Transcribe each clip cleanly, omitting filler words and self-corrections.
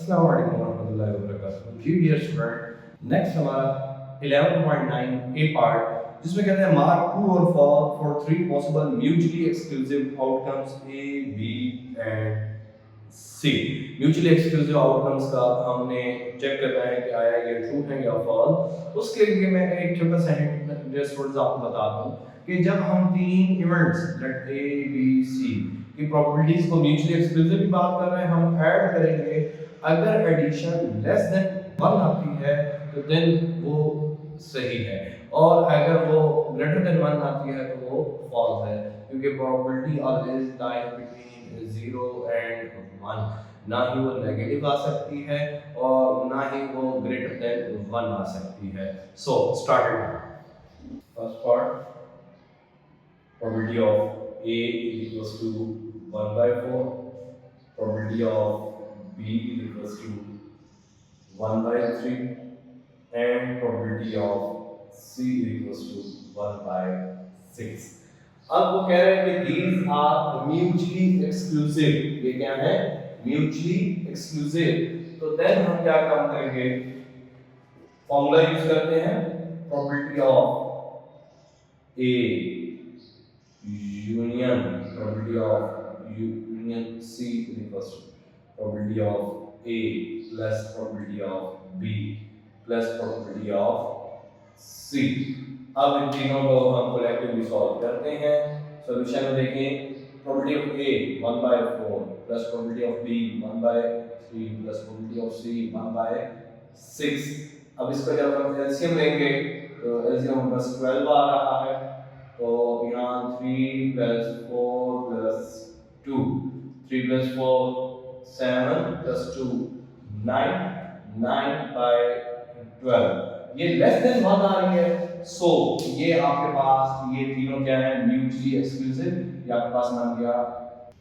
अस्सलाम वालेकुम warahmatullahi wabarakatuh। जी डियर स्टूडेंट, नेक्स्ट हमारा 11.9 ए पार्ट जिसमें कहते हैं मार्क ट्रू और false for three possible mutually exclusive outcomes A B and C. Mutually exclusive outcomes का हमने चेक करना है कि आया ये ट्रू है या फॉल्स। उसके लिए मैं एक छोटा सा हिंट डियर स्टूडेंट्स आपको बता दूं कि जब हम तीन events let A B C की प्रोबेबिलिटीज को म्यूचुअली एक्सक्लूसिव की बात कर रहे हैं, हम ऐड करेंगे। अगर एडिशन लेस देन 1 आती है तो देन वो सही है, और अगर वो ग्रेटर देन 1 आती है तो वो फॉल्स है, क्योंकि probability always lies between 0 and 1। ना ही वो नेगेटिव आ सकती है और ना ही वो ग्रेटर देन 1 आ सकती है। So started first part, probability of A is equals to 1 by 4, probability of B is equals to 1 by 3, and probability of C is equals to 1 by 6. अब वो कह रहे हैं कि these are mutually exclusive। ये क्या है? Mutually exclusive। तो then हम क्या काम करेंगे? फॉर्मूला यूज करते हैं, probability of A union probability of union C is equals to probability of A plus probability of B plus probability of C। अब इन तीनों को हम कलेक्टिवली सॉल्व करते हैं। सॉल्यूशन में देखें, probability of A 1 by 4 plus probability of B 1 by 3 plus probability of C 1 by 6। अब इसका जब हम एलसीएम लेंगे तो एलसीएम हमारे पास 12 आ रहा है, तो यहाँ 3 plus 4 plus 2, 3 plus 4 7 plus 2 9, 9 by 12। ये लेस देन 1 आ रही है। सो ये आपके पास ये तीनों क्या है? Mutually exclusive. ये आपके पास बन गया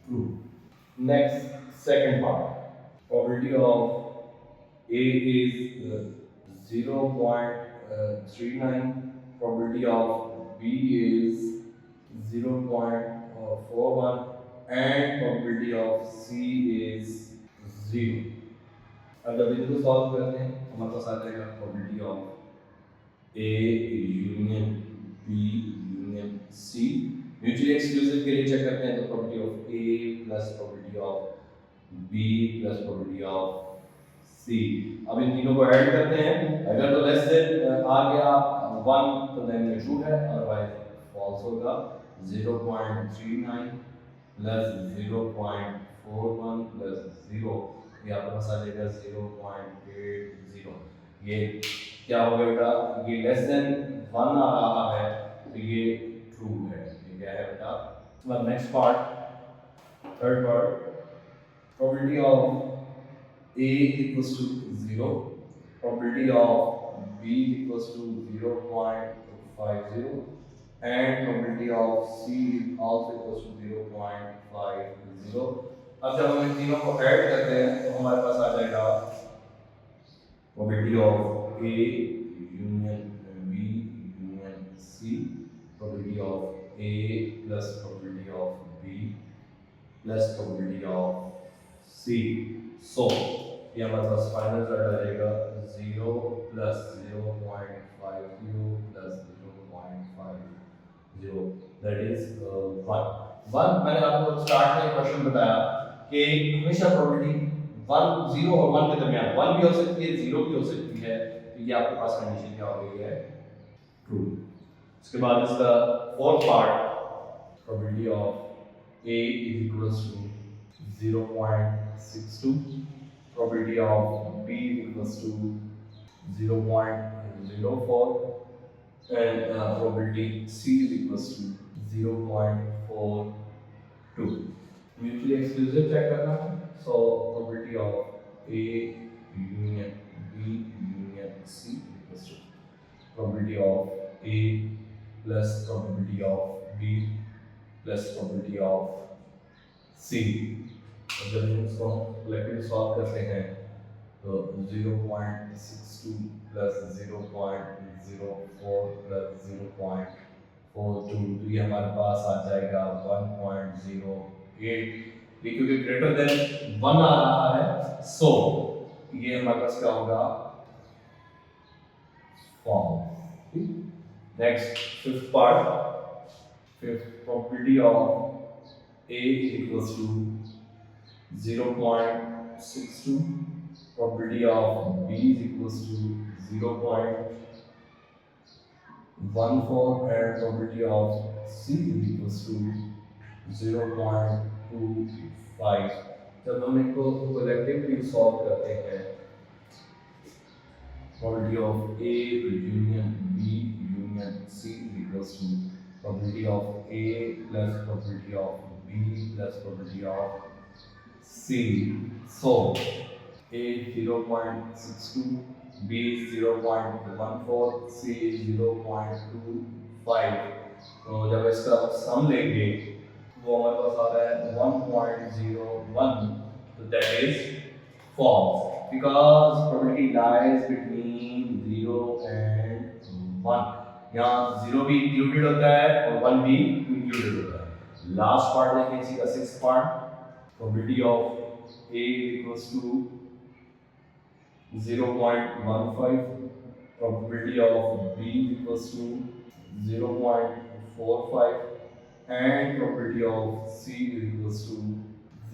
true. Next second part, probability of A is 0.39, probability of B is 0.41, and probability of C is 0। अब जब इनको सॉल्व करते हैं हमारे पास आ जाएगा probability of A union B union C। Mutually exclusive के लिए चेक करते हैं तो probability of A plus probability of B plus probability of C। अब इन तीनों को ऐड करते हैं। अगर तो लेस देन आ गया 1 तो देन ये ट्रू है, अदरवाइज फॉल्स होगा। 0.39 प्लस 0.41 प्लस 0, ये आपके पास आ जाएगा 0.80। ये क्या हो गया बेटा? ये लेस देन 1 आ रहा है तो ये ट्रू है। ये क्या है बेटा? अब next part, third part, probability of A equals to 0, probability of B equals to 0.50, and probability of C also equals to 0.50। अब जब हम इन तीनों को ऐड करते हैं तो हमारे पास आ जाएगा probability of A union B union C, probability of A plus probability of B plus probability of C। सो ये हमारे पास फाइनल रिजल्ट आ जाएगा 0 प्लस 0.50 प्लस 0.50, दैट इज 1। मैंने आपको स्टार्ट में क्वेश्चन बताया कि हमेशा प्रोबेबिलिटी 1 0 और 1 के दरमियान 1 भी हो सकती है 0 भी हो सकती है, तो ये आपके पास कंडीशन क्या हो गई है? ट्रू। उसके बाद इसका fourth part, probability of A is equals to 0.62, probability of B is equals to 0.04, and probability C is equals to 0.42। Mutually exclusive check करना है, सो probability of A union B union C equals to probability of A plus probability of B plus probability of C। जब इसको collective solve करते हैं तो 0.62 plus 0.04 plus 0.42, तो ये हमारे पास आ जाएगा 1.08। ये क्योंकि ग्रेटर देन 1 आ रहा है, सो ये हमारे पास क्या होगा, form. Next fifth part, fifth probability of A is equals to 0.62, probability of B is equals to 0.14 and probability of C is equals to 0.25। जब हम इनको कलेक्टिवली सॉल्व करते हैं, probability of A union B union C is equals to probability of A plus probability of B plus probability of C. So A 0.62, B 0.14, C 0.25। तो जब इसका सम लेंगे वो हमारे पास आ रहा है 1.01, तो that is false because probability lies between 0 and 1। यहाँ 0 भी इंक्लूडेड होता है और 1 भी इंक्लूडेड होता है। लास्ट पार्ट देखें इसी का sixth part, probability of A equals to 0.15, probability of B equals to 0.45 and probability of C equals to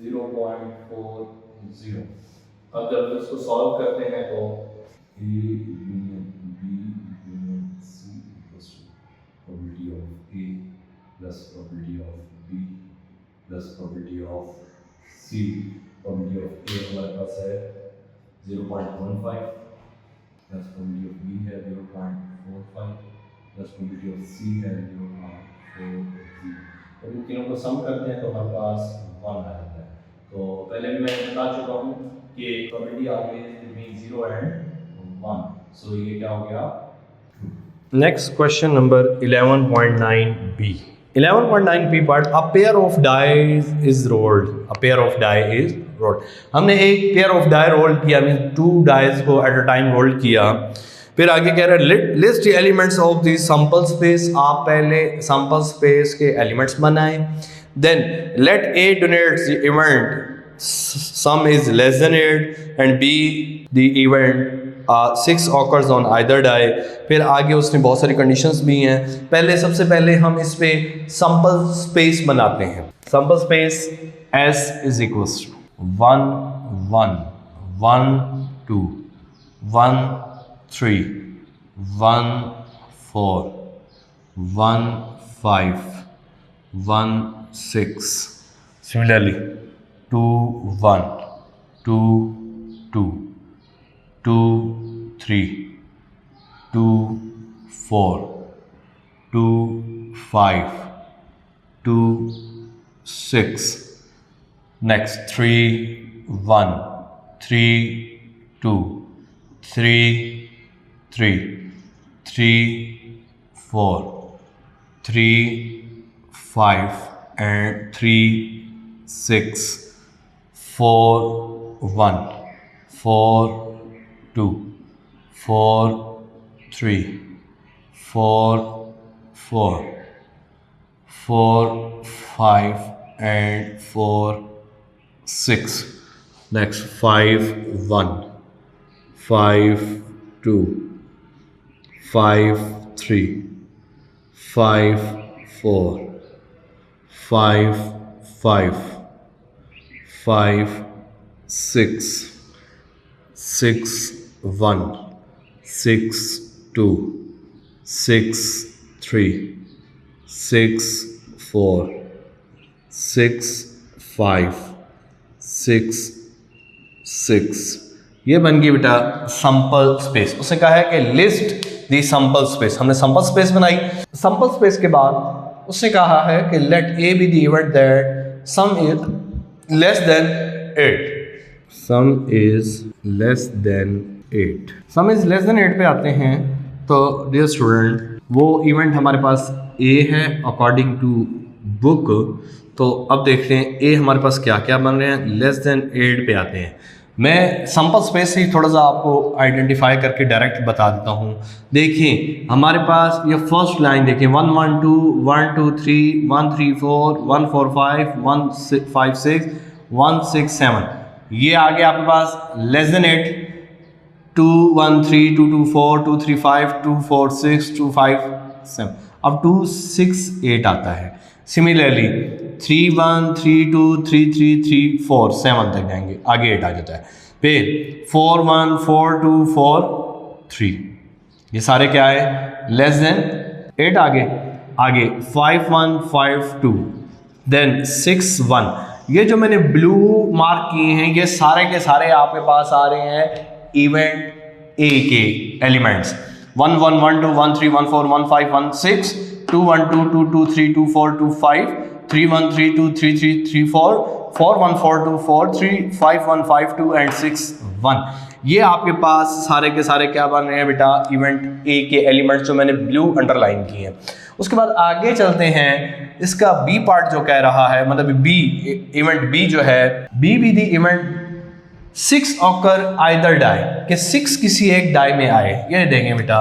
0.40। अब जब इसको सॉल्व करते हैं तो A union B union C equals to probability of A plus probability of B plus probability of C। probability of A हमारे पास है 0.15 plus probability of B है 0.45 plus probability of C है 0.40। तो इन तीनों को सम करते हैं तो हमारे पास 1 आ जाता है। तो पहले भी मैं बता चुका हूँ कि probability always between 0 and 1। सो ये क्या हो गया। Next question number 11.9b. 11.9b part, a pair of dice is rolled. A pair of die is rolled. हमने एक pair of die roll किया, मीन 2 dice को at a time roll किया। फिर आगे कह रहा है list the elements of the sample space। आप पहले sample space के elements बनाएं। Then let A denotes the event sum is less than 8 and B the event 6 occurs on either die। फिर आगे उसने बहुत सारी कंडीशंस भी हैं। सबसे पहले हम इस पे सैम्पल स्पेस बनाते हैं। Sample space S is equals to 1 1 1 2 1 3 1 4 1 5 1 6। Similarly 2 1 2 2 2 3 2 4 2 5 2 6। Next 3 1 3 2 3 3 3 4 3 5 and 3 6 4 1 4 2 4 3 4 4 4 5 and 4 6। Next 5 1 5 2 5 3 5 4 5 5 5 6 6 1 6 2 6 3 6 4 6 5 6 6। ये बन गई बेटा सैंपल स्पेस। उसने कहा है कि लिस्ट दी सैंपल स्पेस। हमने सैंपल स्पेस बनाई। सैंपल स्पेस के बाद उसने कहा है कि let A be the event that sum is less than 8। Sum is less than 8। Sum is less than 8 पे आते हैं तो डियर स्टूडेंट वो इवेंट हमारे पास ए है अकॉर्डिंग टू बुक। तो अब देखते हैं ए हमारे पास क्या क्या बन रहे हैं। लेस देन 8 पे आते हैं। मैं सैंपल स्पेस से ही थोड़ा सा आपको आइडेंटिफाई करके डायरेक्ट बता देता हूँ। देखिए हमारे पास ये फर्स्ट लाइन देखिए 1 1 2 1 2 3 1 3 4 1 4 5 1 5 6 1 6 7। ये आ गया आपके पास लेस देन 8। 213, 224, 235, 246, 257, अब 268 आता है। सिमिलरली 31, 32, 33, 34, 7 तक जाएंगे, आगे 8 आ जाता है। फिर 41, 42, 43, ये सारे क्या है, लेस देन 8। आगे 51, 52, देन 61। ये जो मैंने ब्लू मार्क किए हैं ये सारे के सारे आपके पास आ रहे हैं इवेंट ए के एलिमेंट्स। 1 1 1 2 1 3 1 4 1 5 1 6, 2 1 2 2 2 3 2 4 2 5, 3 1 3 2 3 3 3 4, 4 1 4 2 4 3, 5 1 5 2 एंड 6 1। ये आपके पास सारे के सारे क्या बन रहे हैं बेटा, इवेंट ए के एलिमेंट्स जो मैंने ब्लू अंडरलाइन किए हैं। उसके बाद आगे चलते हैं, इसका बी पार्ट जो कह रहा है, मतलब बी इवेंट बी जो है, B the event 6 occur either die, कि 6 किसी एक डाई में आए। ये देखें बेटा,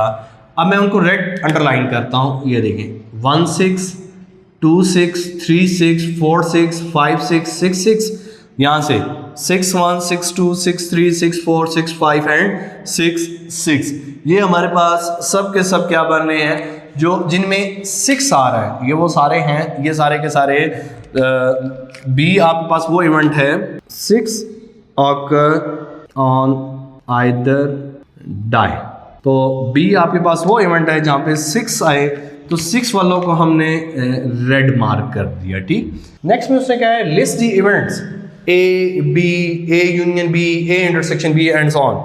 अब मैं उनको रेड अंडरलाइन करता हूँ, ये देखें 1 6 2 6 3 6 4 6 5 6 6 6, यहाँ से 6 1 6 2 6 3 6 4 6 5 एंड 6 6। ये हमारे पास सब के सब क्या बन रहे हैं, जो जिनमें 6 आ रहा है, ये वो सारे हैं, ये सारे के सारे बी आपके पास वो इवेंट है 6 ऑकर ऑन आइदर डाई। तो बी आपके पास वो इवेंट है जहाँ पे 6 आए, तो 6 वालों को हमने रेड मार्क कर दिया। ठीक, नेक्स्ट में उसने क्या है, list the events A B, A union B, A intersection B and so on.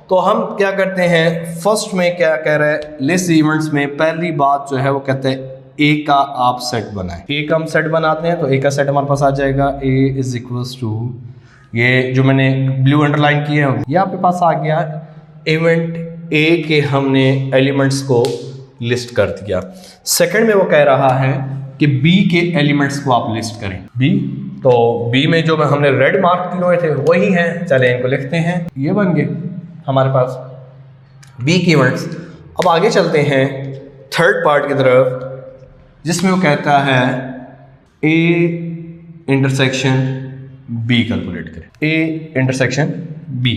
तो हम क्या करते हैं, फर्स्ट में क्या कह रहा है, लिस्ट इवेंट्स में पहली बात जो है वो कहते हैं ए का आप सेट बनाएं। ए का हम सेट बनाते हैं तो ए का सेट हमारे पास आ जाएगा, ए इज इक्वल्स टू, ये जो मैंने ब्लू अंडरलाइन किए हैं ये आपके पास आ गया, इवेंट ए के हमने एलिमेंट्स को लिस्ट कर दिया। सेकंड में वो कह रहा है कि बी के एलिमेंट्स को आप लिस्ट करें। बी, तो बी में जो हमने रेड मार्क किए हुए थे वही हैं, चले इनको लिखते हैं, ये बन गए हमारे पास बी की इवेंट्स। अब आगे चलते हैं थर्ड पार्ट की तरफ, जिसमें वो कहता है ए इंटरसेक्शन बी कैलकुलेट करें, ए इंटरसेक्शन बी।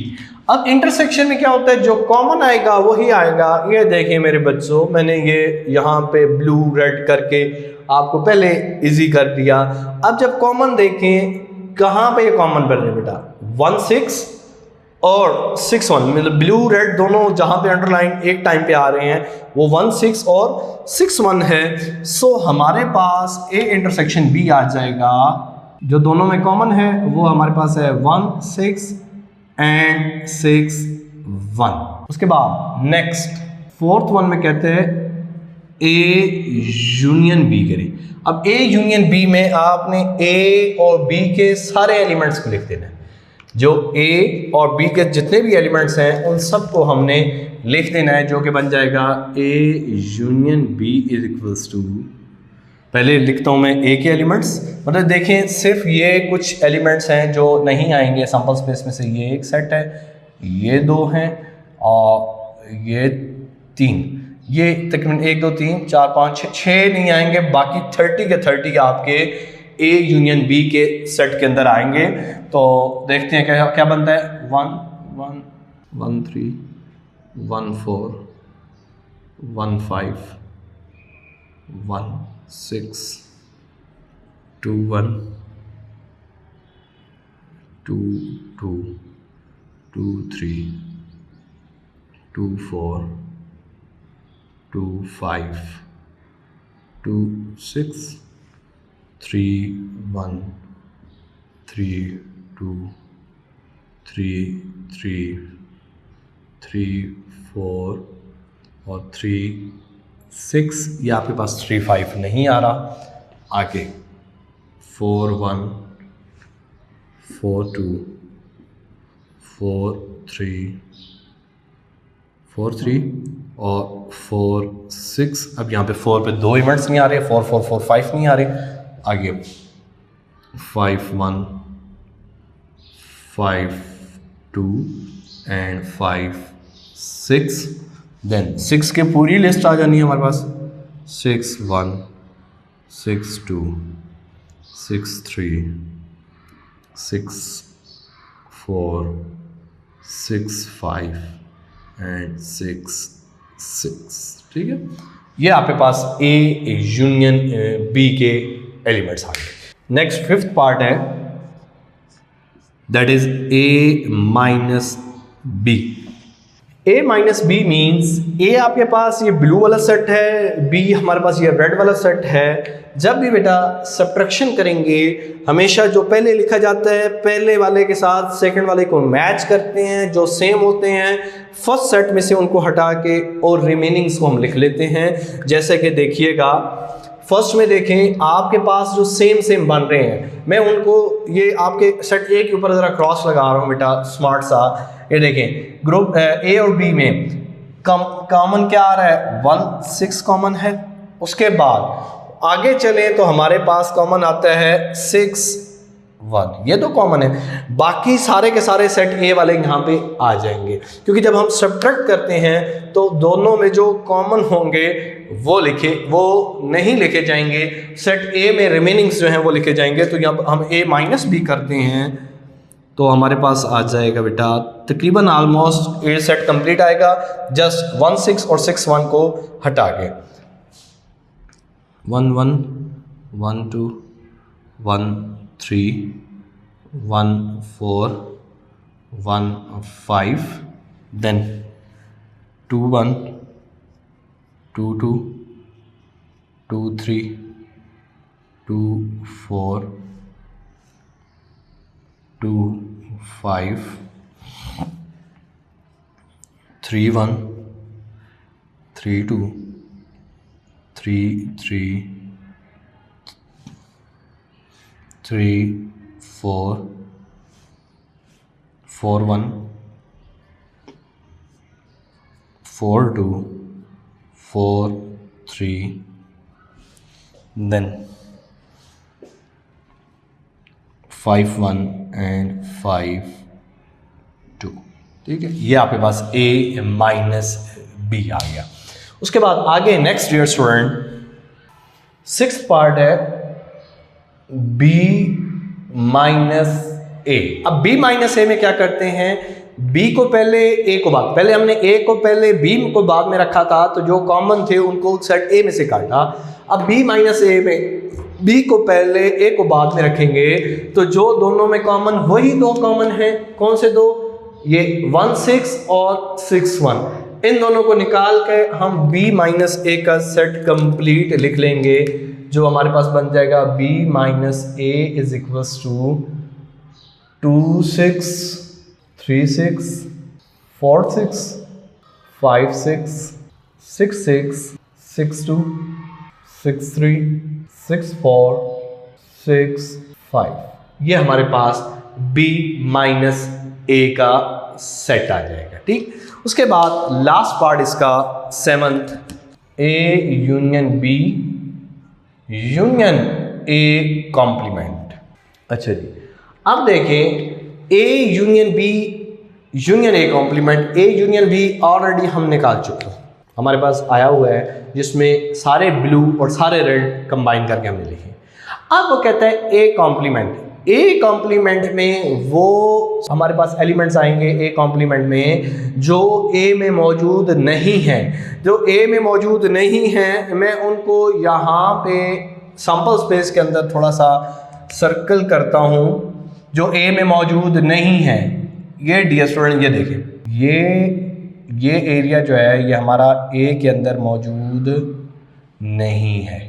अब इंटरसेक्शन में क्या होता है, जो कॉमन आएगा वही आएगा। ये देखिए मेरे बच्चों, मैंने ये यहाँ पे ब्लू रेड करके आपको पहले इजी कर दिया। अब जब कॉमन देखें, कहाँ पे ये कॉमन बन रहे हैं बेटा, 1 6 और 6 1, मतलब ब्लू रेड दोनों जहाँ पे अंडरलाइन एक टाइम पे आ रहे हैं वो 1 6 और 6 1 है। सो हमारे पास ए इंटरसेक्शन बी आ जाएगा, जो दोनों में कॉमन है वो हमारे पास है 1 6 एंड 6 1। उसके बाद नेक्स्ट फोर्थ वन में कहते हैं ए यूनियन बी करें। अब ए यूनियन बी में आपने ए और बी के सारे एलिमेंट्स को लिख देना है, जो ए और बी के जितने भी एलिमेंट्स हैं उन सब को हमने लिख देना है, जो कि बन जाएगा A union B is equals to, पहले लिखता हूँ मैं ए के एलिमेंट्स, मतलब देखें सिर्फ ये कुछ एलिमेंट्स हैं जो नहीं आएंगे सैंपल स्पेस में से, ये एक सेट है, ये 2 हैं और ये 3, ये तकरीबन 1 2 3 4 5 6 नहीं आएंगे, बाकी 30 के 30 आपके ए यूनियन बी के सेट के अंदर आएंगे। तो देखते हैं क्या क्या बनता है, 1 1 1 3 1 4 1 5 1 6 2 1 2 2 2 3 2 4 2 5 2 6 3 1 3 2 3 3 3 4 और 3 6, ये आपके पास 3 5 नहीं आ रहा। आगे 4 1 4 2 4 3 4 3 और 4 6। अब यहाँ पे 4 पे 2 इवेंट्स नहीं आ रहे, 4 4 4 5 नहीं आ रहे। आगे 5 1 5 2 एंड 5 6, देन 6 के पूरी लिस्ट आ जानी है हमारे पास, 6 1 6 2 6 3 6 4 6 5 एंड 6 6, ठीक है। ये आपके पास ए यूनियन बी के एलिमेंट्स आ गए। नेक्स्ट फिफ्थ पार्ट है, that is A minus B. A minus B means A आपके पास ये ब्लू वाला सेट है, बी हमारे पास ये रेड वाला सेट है। जब भी बेटा सब्ट्रैक्शन करेंगे हमेशा जो पहले लिखा जाता है पहले वाले के साथ सेकंड वाले को मैच करते हैं, जो सेम होते हैं फर्स्ट सेट में से उनको हटा के और रिमेनिंग्स को हम लिख लेते हैं। जैसे कि देखिएगा फर्स्ट में देखें आपके पास जो सेम बन रहे हैं, मैं उनको ये आपके सेट ए के ऊपर ज़रा क्रॉस लगा रहा हूँ बेटा स्मार्ट सा। ये देखें ग्रुप ए और बी में कॉमन क्या आ रहा है, 1 6 कॉमन है। उसके बाद आगे चलें तो हमारे पास कॉमन आता है 6 1, ये तो कॉमन है। बाकी सारे के सारे सेट ए वाले यहाँ पे आ जाएंगे, क्योंकि जब हम सब्ट्रैक्ट करते हैं तो दोनों में जो कॉमन होंगे वो नहीं लिखे जाएंगे, सेट ए में रिमेनिंग्स जो हैं वो लिखे जाएंगे। तो यहाँ हम ए माइनस बी करते हैं तो हमारे पास आ जाएगा बेटा तकरीबन ऑलमोस्ट ए सेट कंप्लीट आएगा, जस्ट 1 6 और 6 1 को हटा के 1 1 1 2 1 3 1 4 1 5, then 2 1 2 2 2 3 2 4 2 5 3 1 3 2 3 3 3 4 4 1 4 2 4 3, then 5 1 and 5 2, ठीक है। ये आपके पास ए माइनस बी आ गया। उसके बाद आगे next dear student sixth part है बी माइनस ए। अब बी माइनस ए में क्या करते हैं, बी को पहले ए को बाद, पहले हमने ए को पहले बी को बाद में रखा था, तो जो कॉमन थे उनको सेट ए में से काटा। अब बी माइनस ए में बी को पहले ए को बाद में रखेंगे तो जो दोनों में कॉमन वही दो कॉमन है। कौन से दो, ये 1 6 और 6 1, इन दोनों को निकाल के हम बी माइनस ए का सेट कंप्लीट लिख लेंगे, जो हमारे पास बन जाएगा B minus A is equals to 2 6 3 6 4 6 5 6 6 6 6 2 6 3 6 4 6 5, ये हमारे पास b माइनस ए का सेट आ जाएगा, ठीक। उसके बाद लास्ट पार्ट इसका seventh, A union B union A complement. अच्छा जी, अब देखें A union B union A complement, A union B already हम निकाल चुके हैं, हमारे पास आया हुआ है जिसमें सारे ब्लू और सारे रेड कंबाइन करके हमने लिखे। अब वो कहता है ए कॉम्प्लीमेंट, ए कॉम्प्लीमेंट में वो हमारे पास एलिमेंट्स आएंगे ए कॉम्प्लीमेंट में जो ए में मौजूद नहीं है। जो ए में मौजूद नहीं है मैं उनको यहाँ पे सैंपल स्पेस के अंदर थोड़ा सा सर्कल करता हूँ, जो ए में मौजूद नहीं है। ये डियर स्टूडेंट ये देखें, ये एरिया जो है ये हमारा ए के अंदर मौजूद नहीं है।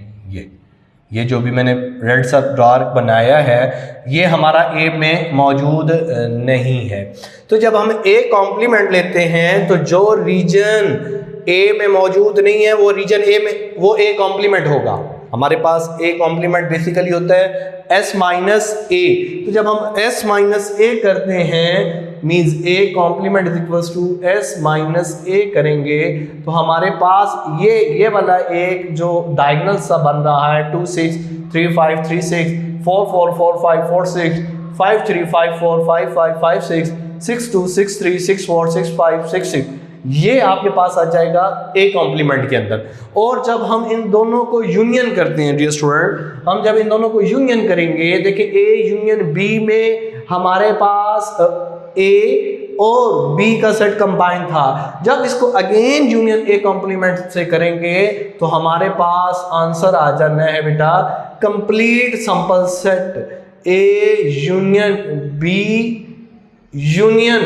ये जो भी मैंने रेड सा डार्क बनाया है ये हमारा ए में मौजूद नहीं है। तो जब हम ए कॉम्प्लीमेंट लेते हैं तो जो रीजन ए में मौजूद नहीं है वो रीजन ए में वो ए कॉम्प्लीमेंट होगा। हमारे पास ए कॉम्प्लीमेंट बेसिकली होता है एस माइनस ए। तो जब हम एस माइनस ए करते हैं means A complement is equals to S minus A करेंगे तो हमारे पास ये वाला एक जो डायगोनल सा बन रहा है 2 6 3 5 3 6 4 4 4 5 4 6 5 3 5 4 5 5 5 6 6 2 6 3 6 4 6 5 6 6, ये आपके पास आ जाएगा ए कॉम्प्लीमेंट के अंदर। और जब हम इन दोनों को यूनियन करते हैं डियर स्टूडेंट, हम जब इन दोनों को यूनियन करेंगे देखिए ए यूनियन बी में हमारे पास ए और बी का सेट कंबाइन था। जब इसको अगेन यूनियन ए कॉम्प्लीमेंट से करेंगे तो हमारे पास आंसर आ जाना है बेटा complete sample set A union B union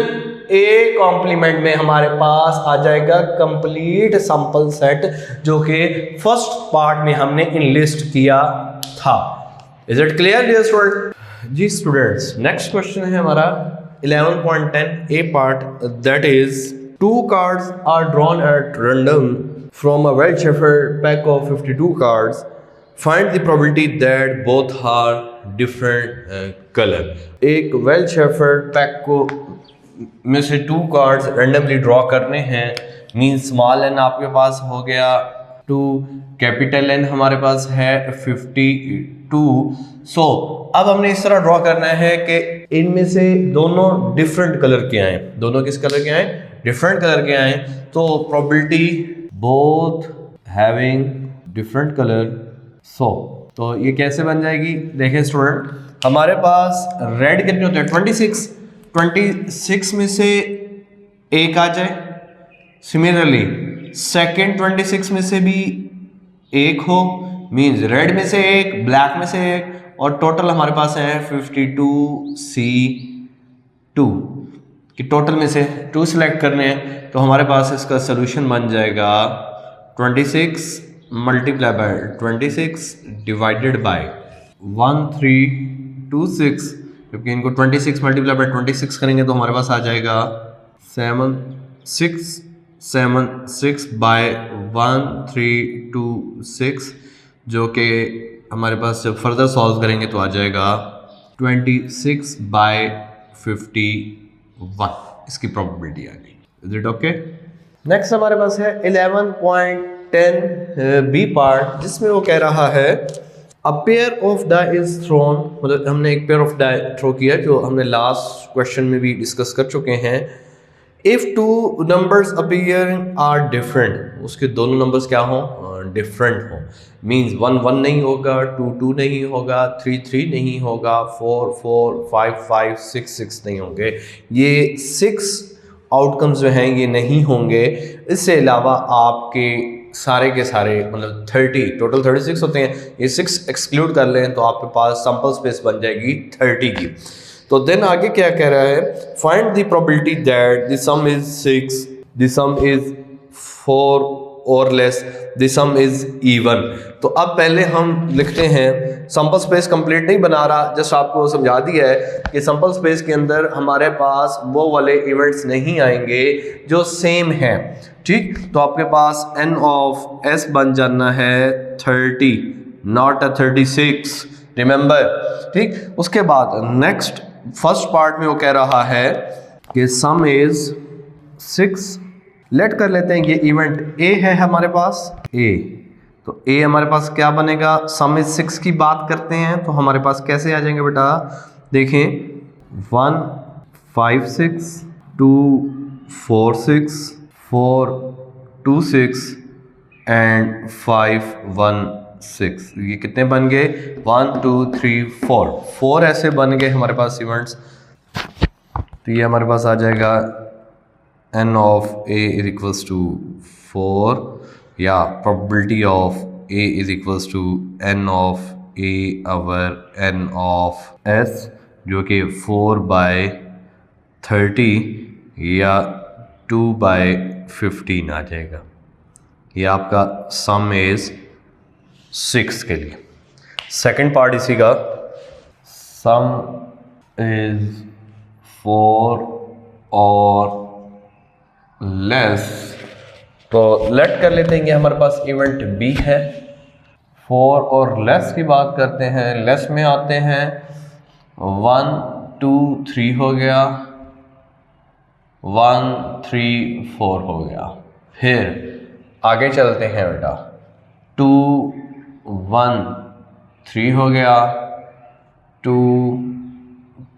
A complement में हमारे पास आ जाएगा कंप्लीट सैंपल सेट, जो कि फर्स्ट पार्ट में हमने इनलिस्ट किया था। Is it clear dear student? जी स्टूडेंट्स, नेक्स्ट क्वेश्चन है हमारा 11.10 A part, that is 2 cards are drawn at random from a well-shuffled pack of 52 cards. Find the probability that both are different color. एक well-shuffled pack को में से 2 cards randomly draw करने हैं, means small n आपके पास हो गया 2, capital N हमारे पास है 52। सो अब हमने इस तरह ड्रॉ करना है कि इनमें से दोनों डिफरेंट कलर के आए। दोनों किस कलर के आए? डिफरेंट कलर के आए। तो probability both having different colour, so तो ये कैसे बन जाएगी? देखिए स्टूडेंट, हमारे पास रेड कितने होते हैं? 26 में से एक आ जाए, सिमिलरली सेकेंड 26 में से भी एक हो, मीन्स रेड में से एक, ब्लैक में से एक, और टोटल हमारे पास है 52C2 कि टोटल में से 2 सिलेक्ट करने हैं। तो हमारे पास इसका सोल्यूशन बन जाएगा 26 मल्टीप्लाई बाय 26 डिवाइडेड बाय 1326, क्योंकि इनको 26 मल्टीप्लाई बाय 26 करेंगे तो हमारे पास आ जाएगा 7676 बाय 1326, जो कि हमारे पास जब फर्दर सॉल्व करेंगे तो आ जाएगा 26 बाय 51। इसकी प्रोबेबिलिटी आ गई। Is it okay? नेक्स्ट हमारे पास है 11.10 बी पार्ट, जिसमें वो कह रहा है a pair of die is thrown. मतलब हमने एक पेयर ऑफ डाई थ्रो किया, जो हमने लास्ट क्वेश्चन में भी डिस्कस कर चुके हैं। If 2 numbers appear are different, उसके दोनों नंबर्स क्या हों? डिफरेंट हो, मीन्स 1 1 नहीं होगा, 2 2 नहीं होगा, 3 3 नहीं होगा, 4 4 5 5 6 6 नहीं होंगे। ये 6 आउटकम्स जो हैं ये नहीं होंगे। इससे अलावा आपके सारे के सारे मतलब 30 टोटल 36 होते हैं, ये 6 एक्सक्लूड कर लें तो आपके पास सैंपल स्पेस बन जाएगी 30 की। तो देन आगे क्या कह रहा है? Find the probability that the some is 6, the some is 4 और less, the some is even. तो अब पहले हम लिखते हैं, सैंपल स्पेस कंप्लीट नहीं बना रहा, जस्ट आपको समझा दिया है कि सैंपल स्पेस के अंदर हमारे पास वो वाले इवेंट्स नहीं आएंगे जो सेम हैं। ठीक, तो आपके पास n ऑफ s बन जाना है 30, नॉट अ 36, रिमेंबर। ठीक, उसके बाद नेक्स्ट फर्स्ट पार्ट में वो कह रहा है कि सम इज 6। लेट कर लेते हैं ये इवेंट ए है हमारे पास, ए। तो ए हमारे पास क्या बनेगा? सम इज 6 की बात करते हैं तो हमारे पास कैसे आ जाएंगे बेटा? देखें 1 5 6 2 4 6 4 2 6 एंड 5 1 6। ये कितने बन गए? 1 2 3 4 ऐसे बन गए हमारे पास इवेंट्स। तो ये हमारे पास आ जाएगा n of a is equals to 4, या probability of a is equals to n of a over n of s, जो कि 4 बाय 30 या 2 बाय 15 आ जाएगा। ये आपका सम इज 6 के लिए। सेकंड पार्ट इसी का, सम इज 4 और लेस। तो लेट कर लेते हैं कि हमारे पास इवेंट बी है। 4 और लेस की बात करते हैं, लेस में आते हैं 1 2 3 हो गया, 1 3 4 हो गया। फिर आगे चलते हैं बेटा, 2 1 3 हो गया, 2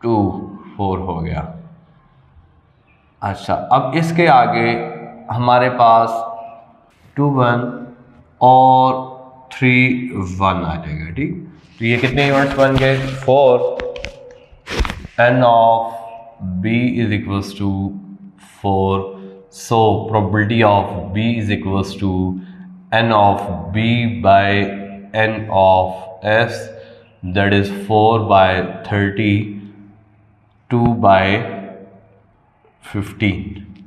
2 4 हो गया। अच्छा, अब इसके आगे हमारे पास 2 1 और 3 1 आ जाएगा। ठीक, तो ये कितने इवेंट्स बन गए? 4 n of b is equals to 4. So probability of b is equals to n of b by n of s, that is 4 by 30, 2 by 15.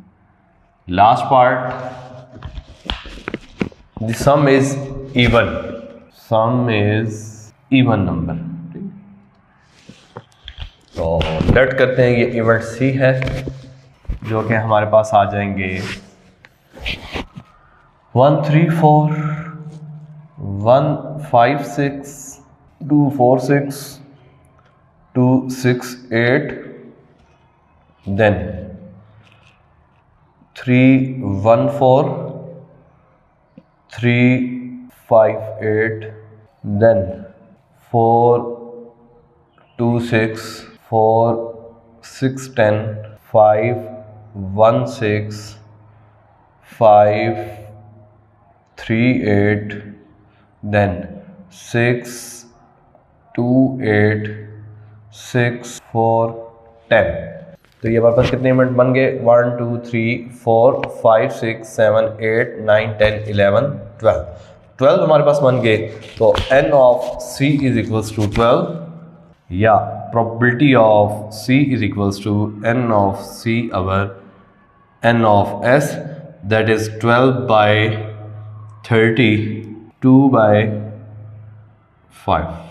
Last part, the sum is even. Sum is even number. तो late करते हैं, ये event सी है जो कि हमारे पास आ जाएंगे 1 3 4 1 5 6 2 4 6 2 6 8, then 3 1 4 3 5 8, then 4 2 6 4 6 10 5 1 6 5 3 8, then 6 2 8 6 4 10. तो ये हमारे पास कितने इवेंट बन गए? 1 2 3 4 5 6 7 8 9 10 11 12 हमारे पास बन गए. तो n of c is equals to 12, या probability of c is equals to n of c over n of s, that is 12 by 30, 2 by 5.